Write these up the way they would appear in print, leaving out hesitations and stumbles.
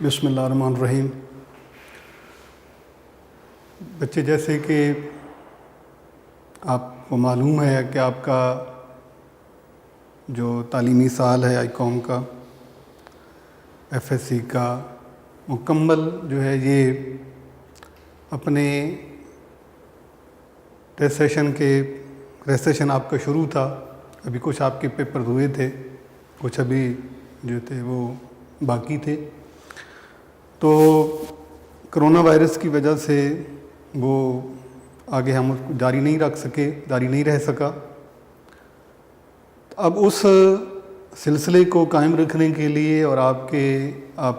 بسم اللہ الرحمن الرحیم. بچے، جیسے کہ آپ کو معلوم ہے کہ آپ کا جو تعلیمی سال ہے آئی کام کا، ایف ایس سی کا مکمل جو ہے، یہ اپنے ریسیشن آپ کا شروع تھا. ابھی کچھ آپ کے پیپر ہوئے تھے، کچھ ابھی جو تھے وہ باقی تھے. تو کرونا وائرس کی وجہ سے وہ آگے ہم اس کو جاری نہیں رہ سکا. اب اس سلسلے کو قائم رکھنے کے لیے اور آپ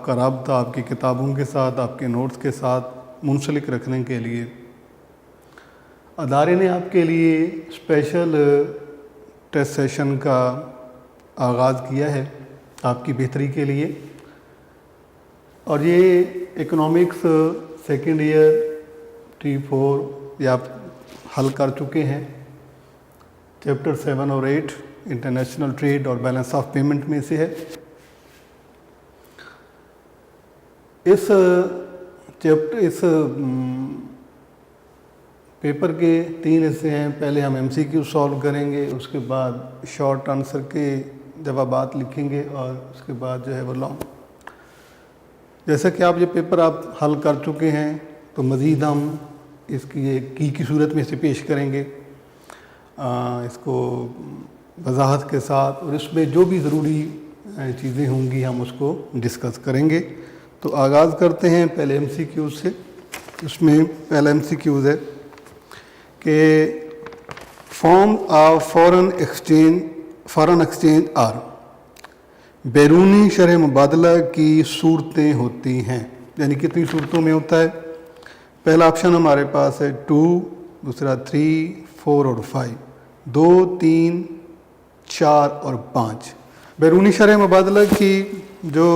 کا رابطہ آپ کی کتابوں کے ساتھ، آپ کے نوٹس کے ساتھ منسلک رکھنے کے لیے ادارے نے آپ کے لیے اسپیشل ٹیسٹ سیشن کا آغاز کیا ہے آپ کی بہتری کے لیے. اور یہ اکنامکس سیکنڈ ایئر T4 یہ آپ حل کر چکے ہیں. چیپٹر 7 اور 8 انٹرنیشنل ٹریڈ اور بیلنس آف پیمنٹ میں سے ہے. اس پیپر کے 3 حصے ہیں. پہلے ہم MCQ سالو کریں گے، اس کے بعد شارٹ آنسر کے جوابات لکھیں گے، اور اس کے بعد جو ہے وہ لانگ. جیسا کہ یہ پیپر آپ حل کر چکے ہیں، تو مزید ہم اس کی ایک کی صورت میں سے پیش کریں گے، اس کو وضاحت کے ساتھ، اور اس میں جو بھی ضروری چیزیں ہوں گی ہم اس کو ڈسکس کریں گے. تو آغاز کرتے ہیں پہلے MCQ سے. اس میں پہلا MCQ ہے کہ form of foreign exchange are, بیرونی شرح مبادلہ کی صورتیں ہوتی ہیں. یعنی کتنی صورتوں میں ہوتا ہے؟ پہلا آپشن ہمارے پاس ہے 2، دوسرا 3، 4 اور 5، 2، 3، 4 اور 5. بیرونی شرح مبادلہ کی جو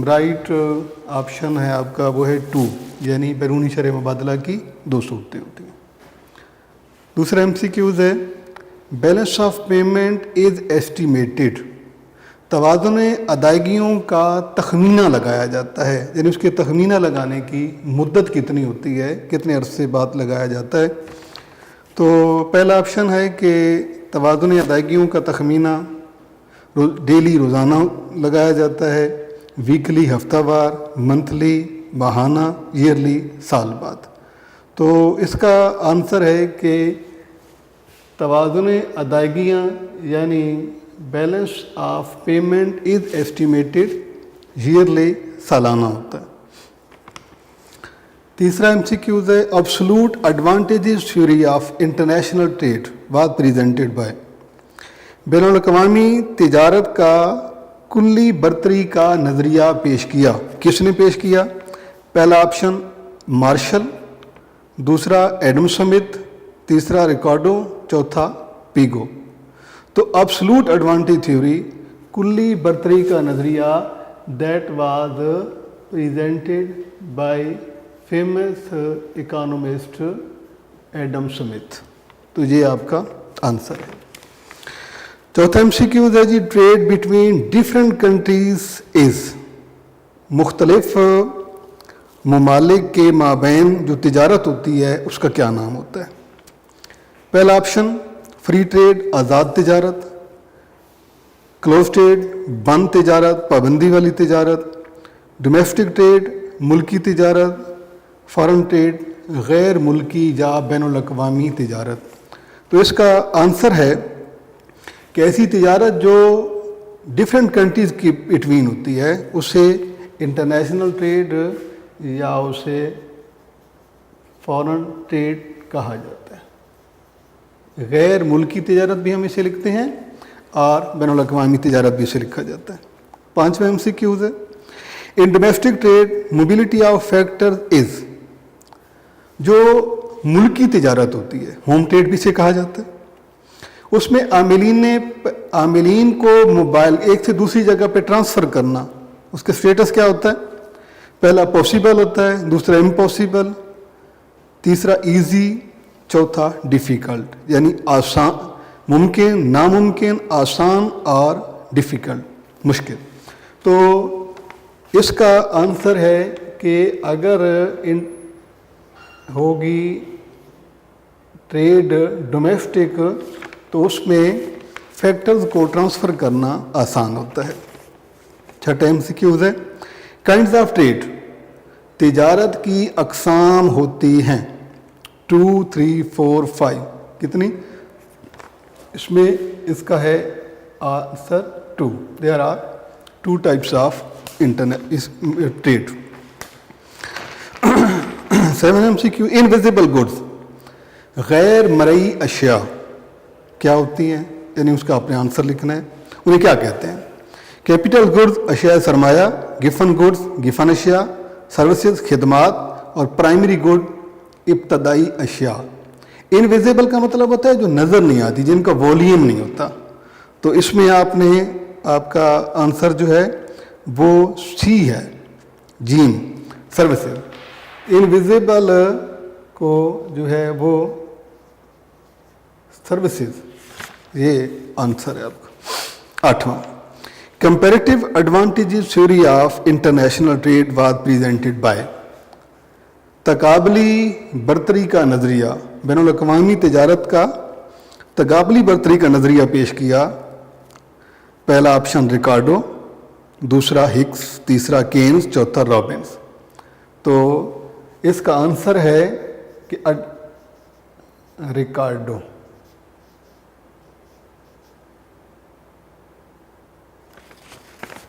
رائٹ آپشن ہے آپ کا وہ ہے 2، یعنی بیرونی شرح مبادلہ کی 2 صورتیں ہوتی ہیں. دوسرا MCQ ہے balance of payment is estimated, توازن ادائیگیوں کا تخمینہ لگایا جاتا ہے. یعنی اس کے تخمینہ لگانے کی مدت کتنی ہوتی ہے، کتنے عرصے بعد لگایا جاتا ہے. تو پہلا آپشن ہے کہ توازن ادائیگیوں کا تخمینہ ڈیلی روزانہ لگایا جاتا ہے، ویکلی ہفتہ وار، منتھلی ماہانہ، ایئرلی سال بعد. تو اس کا آنسر ہے کہ توازن ادائیگیاں یعنی balance of payment is estimated yearly سالانہ ہوتا ہے. تیسرا MCQ ہے absolute advantages theory of international trade was presented by, بین الاقوامی تجارت کا کلی برتری کا نظریہ پیش کیا. کس نے پیش کیا؟ پہلا آپشن مارشل، دوسرا ایڈم سمتھ، تیسرا ریکارڈو، چوتھا پیگو. تو ایبسولوٹ ایڈوانٹیج تھیوری، کلی برتری کا نظریہ، that was presented by famous economist Adam Smith. تو یہ آپ کا آنسر ہے. چوتھا MCQ ہے جی trade between different countries is, مختلف ممالک کے مابین جو تجارت ہوتی ہے اس کا کیا نام ہوتا ہے؟ پہلا آپشن فری ٹریڈ، آزاد تجارت، کلوز ٹریڈ، بند تجارت، پابندی والی تجارت، ڈومیسٹک ٹریڈ، ملکی تجارت، فارن ٹریڈ، غیر ملکی یا بین الاقوامی تجارت. تو اس کا آنسر ہے کہ ایسی تجارت جو ڈفرینٹ کنٹریز کی بٹوین ہوتی ہے اسے انٹرنیشنل ٹریڈ یا اسے فارن ٹریڈ کہا جاتا ہے. غیر ملکی تجارت بھی ہم اسے لکھتے ہیں اور بین الاقوامی تجارت بھی اسے لکھا جاتا ہے. پانچواں MCQ ہے in domestic trade mobility of factor is, جو ملکی تجارت ہوتی ہے ہوم ٹریڈ بھی اسے کہا جاتا ہے. اس میں عاملین کو موبائل ایک سے دوسری جگہ پہ ٹرانسفر کرنا، اس کا اسٹیٹس کیا ہوتا ہے؟ پہلا پاسبل ہوتا ہے، دوسرا امپاسبل، تیسرا ایزی، چوتھا ڈیفیکلٹ. یعنی آسان، ممکن، ناممکن، آسان اور ڈیفیکلٹ، مشکل. تو اس کا آنسر ہے کہ اگر ہوگی ٹریڈ ڈومیسٹک تو اس میں فیکٹرز کو ٹرانسفر کرنا آسان ہوتا ہے. چھٹا MCQs ہے. کائنڈز آف ٹریڈ، تجارت کی اقسام ہوتی ہیں 2 3 4 5. کتنی؟ اس میں اس کا ہے answer 2. There are 2 types of trade. 7 MCQ invisible goods, غیر مرئی اشیاء کیا ہوتی ہیں؟ یعنی اس کا اپنے آنسر لکھنا ہے. انہیں کیا کہتے ہیں؟ کیپٹل گڈز اشیاء سرمایہ، گفن گڈز گفن اشیاء، سروسز خدمات، اور پرائمری گڈ ابتدائی اشیاء. انویزیبل کا مطلب ہوتا ہے جو نظر نہیں آتی، جن کا والیوم نہیں ہوتا. تو اس میں آپ کا آنسر جو ہے وہ سی ہے، جیم، سروسز. انویزیبل کو جو ہے وہ سروسز، یہ آنسر ہے آپ کا. 8واں comparative advantages theory of international trade was presented by. تقابلی برتری کا نظریہ، بین الاقوامی تجارت کا تقابلی برتری کا نظریہ پیش کیا. پہلا آپشن ریکارڈو، دوسرا ہکس، تیسرا کینز، چوتھا رابنس. تو اس کا آنسر ہے کہ ریکارڈو.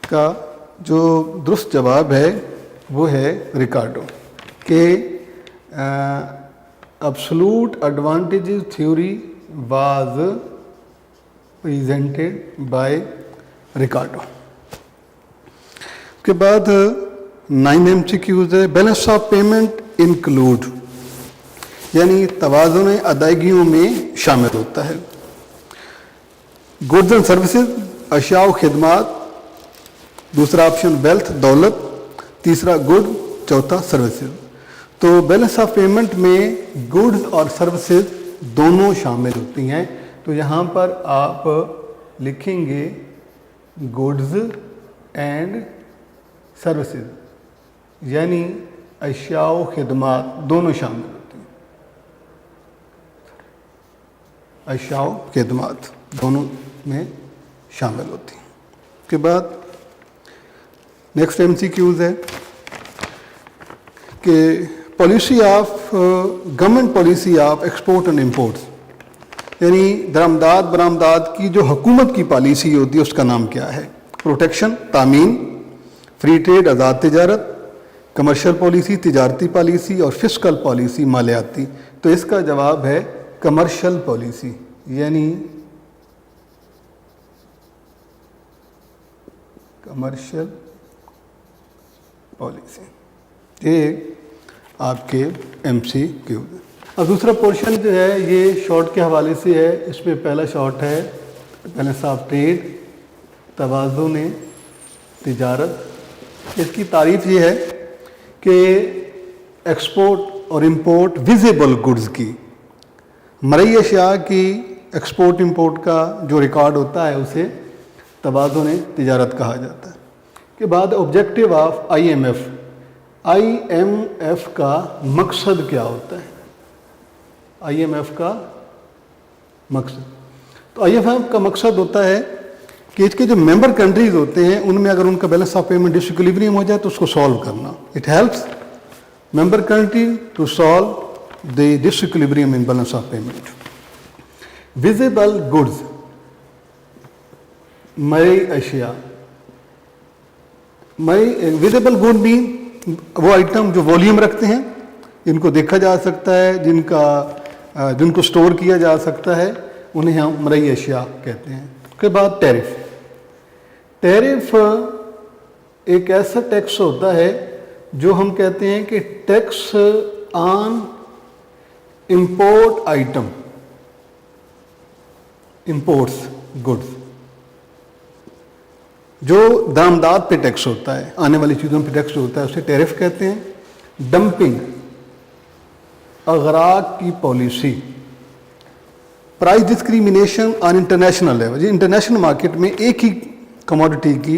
کا جو درست جواب ہے وہ ہے ریکارڈو، کہ absolute advantages theory was presented by Ricardo. اس کے بعد 9 MCQs ہے. بیلنس آف پیمنٹ انکلوڈ، یعنی توازن ادائیگیوں میں شامل ہوتا ہے. گڈز اینڈ سروسز، اشیاء و خدمات. دوسرا آپشن ویلتھ، دولت. تیسرا گڈ، چوتھا سروسز. تو بیلنس آف پیمنٹ میں گڈز اور سروسز دونوں شامل ہوتی ہیں. تو یہاں پر آپ لکھیں گے گڈز اینڈ سروسز، یعنی اشیاء و خدمات دونوں شامل ہوتی ہیں. اشیاء و خدمات دونوں میں شامل ہوتی ہیں. اس کے بعد نیکسٹ MCQs ہے کہ policy of government policy of export and imports, یعنی درآمدات برآمدات کی جو حکومت کی پالیسی ہوتی ہے اس کا نام کیا ہے؟ پروٹیکشن، تامین، فری ٹریڈ، آزاد تجارت، کمرشل پالیسی، تجارتی پالیسی، اور فسکل پالیسی، مالیاتی. تو اس کا جواب ہے کمرشل پالیسی، یعنی کمرشل پالیسی. یہ آپ کے MCQ. اب دوسرا پورشن جو ہے یہ شارٹ کے حوالے سے ہے. اس میں پہلا شارٹ ہے بیلنس آف ٹریڈ، توازن تجارت. اس کی تعریف یہ ہے کہ ایکسپورٹ اور امپورٹ ویزیبل گڈز کی، مرئی اشیاء کی ایکسپورٹ امپورٹ کا جو ریکارڈ ہوتا ہے اسے توازن تجارت کہا جاتا ہے. کے بعد آبجیکٹو آف IMF. IMF کا مقصد کیا ہوتا ہے؟ IMF کا مقصد، تو IMF کا مقصد ہوتا ہے کہ اس کے جو ممبر کنٹریز ہوتے ہیں ان میں اگر ان کا balance of payment disequilibrium ہو جائے تو اس کو سالو کرنا. It helps member country to solve the disequilibrium in balance of payment. Visible goods, مرئی اشیاء. ویزیبل گڈ بھی وہ آئٹم جو والیوم رکھتے ہیں، جن کو دیکھا جا سکتا ہے، جن کو سٹور کیا جا سکتا ہے، انہیں ہم مرئی اشیاء کہتے ہیں. اس کے بعد ٹیرف. ٹیرف ایک ایسا ٹیکس ہوتا ہے جو ہم کہتے ہیں کہ ٹیکس آن امپورٹ آئٹم، امپورٹس گڈس، جو درآمدات پہ ٹیکس ہوتا ہے، آنے والی چیزوں پہ ٹیکس ہوتا ہے، اسے ٹیرف کہتے ہیں. ڈمپنگ، اغراق کی پالیسی. Price discrimination on international level, international market میں ایک ہی کموڈٹی کی